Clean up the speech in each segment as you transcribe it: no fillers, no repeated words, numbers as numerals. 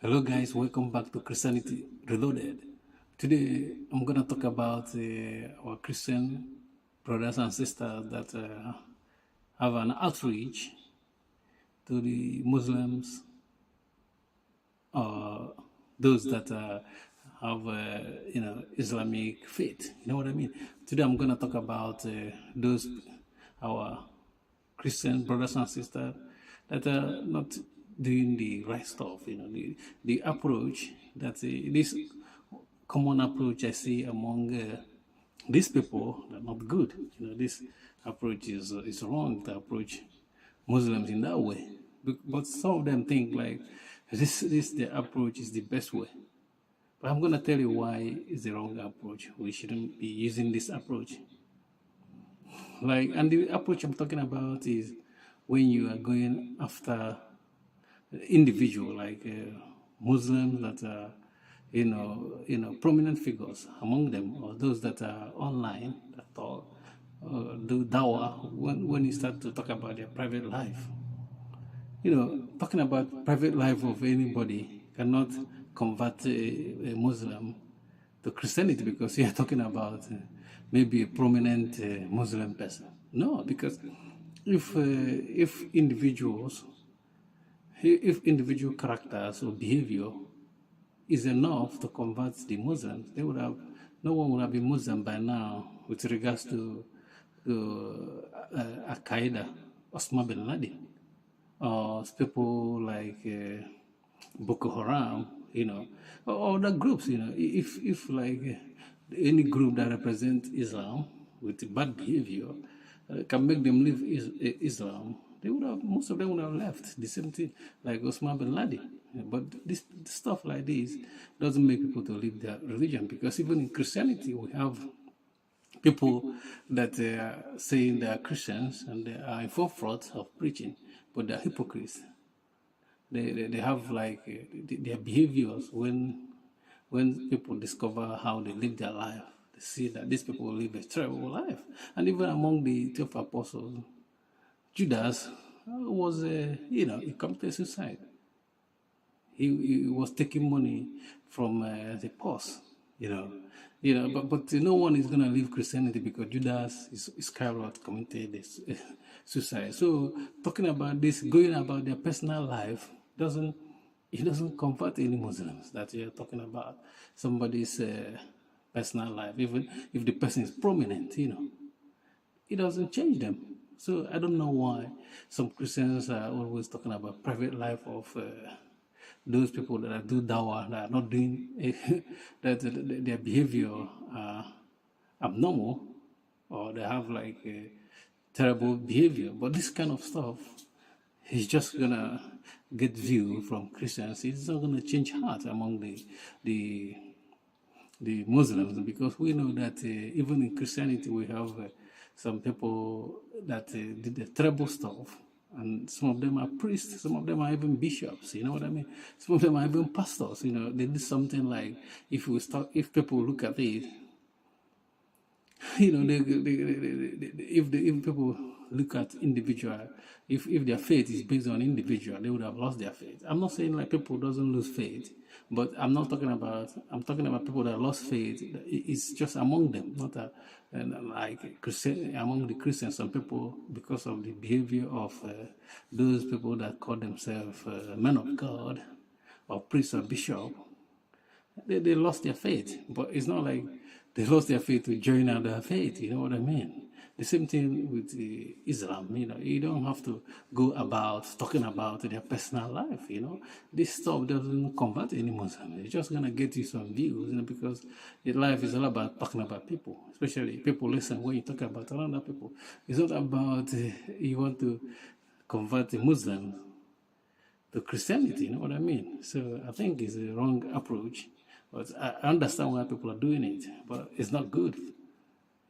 Hello, guys, welcome back to Christianity Reloaded. Today, I'm going to talk about our Christian brothers and sisters that have an outreach to the Muslims or those that have, Islamic faith. You know what I mean? Today, I'm going to talk about those, our Christian brothers and sisters that are not doing the right stuff. The approach that this common approach I see among these people are not good. This approach is wrong to approach Muslims in that way. But some of them think like this their approach is the best way. But I'm gonna tell you why it's the wrong approach. We shouldn't be using this approach. And the approach I'm talking about is when you are going after individual, like Muslims that are, prominent figures among them, or those that are online that talk, do dawah. When you start to talk about their private life, talking about private life of anybody cannot convert a Muslim to Christianity because you're talking about maybe a prominent Muslim person. No, because if individual characters or behavior is enough to convert the Muslims, no one would have been Muslim by now with regards to Al Qaeda, Osama bin Laden, or people like Boko Haram, or other groups. If like any group that represents Islam with bad behavior can make them leave Islam, most of them would have left. The same thing like Osama bin Laden. But this stuff like this doesn't make people to leave their religion, because even in Christianity we have people that are saying they are Christians and they are in forefront of preaching, but they are hypocrites. They have like their behaviors when people discover how they live their life. They see that these people live a terrible life. And even among the 12 apostles, Judas was, he committed suicide. He was taking money from the purse, but no one is going to leave Christianity because Judas Iscariot committed suicide. So talking about this, going about their personal life, doesn't convert any Muslims. That you're talking about somebody's personal life, even if the person is prominent, it doesn't change them. So I don't know why some Christians are always talking about private life of those people that do dawah, that are not doing that their behavior are abnormal, or they have like a terrible behavior. But this kind of stuff is just gonna get view from Christians. It's not gonna change heart among the Muslims, because we know that even in Christianity we have some people that did the terrible stuff, and some of them are priests, some of them are even bishops. You know what I mean? Some of them are even pastors. They did something like, if people look at it, if people look at individual, if their faith is based on individual, they would have lost their faith. I'm not saying like people doesn't lose faith, but I'm talking about people that lost faith. It's just among them, not like Christian, among the Christians. Some people, because of the behavior of those people that call themselves men of God or priests or bishop, they lost their faith. But it's not like they lost their faith to join other faith. You know what I mean? The same thing with Islam. You don't have to go about talking about their personal life. This stuff doesn't convert any Muslim. It's just gonna get you some views. Because life is all about talking about people. Especially people listen when you talk about other people. It's not about you want to convert a Muslim to Christianity. You know what I mean? So I think it's a wrong approach. But I understand why people are doing it, but it's not good,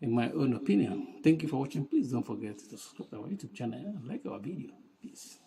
in my own opinion. Thank you for watching. Please don't forget to subscribe to our YouTube channel and like our video. Peace.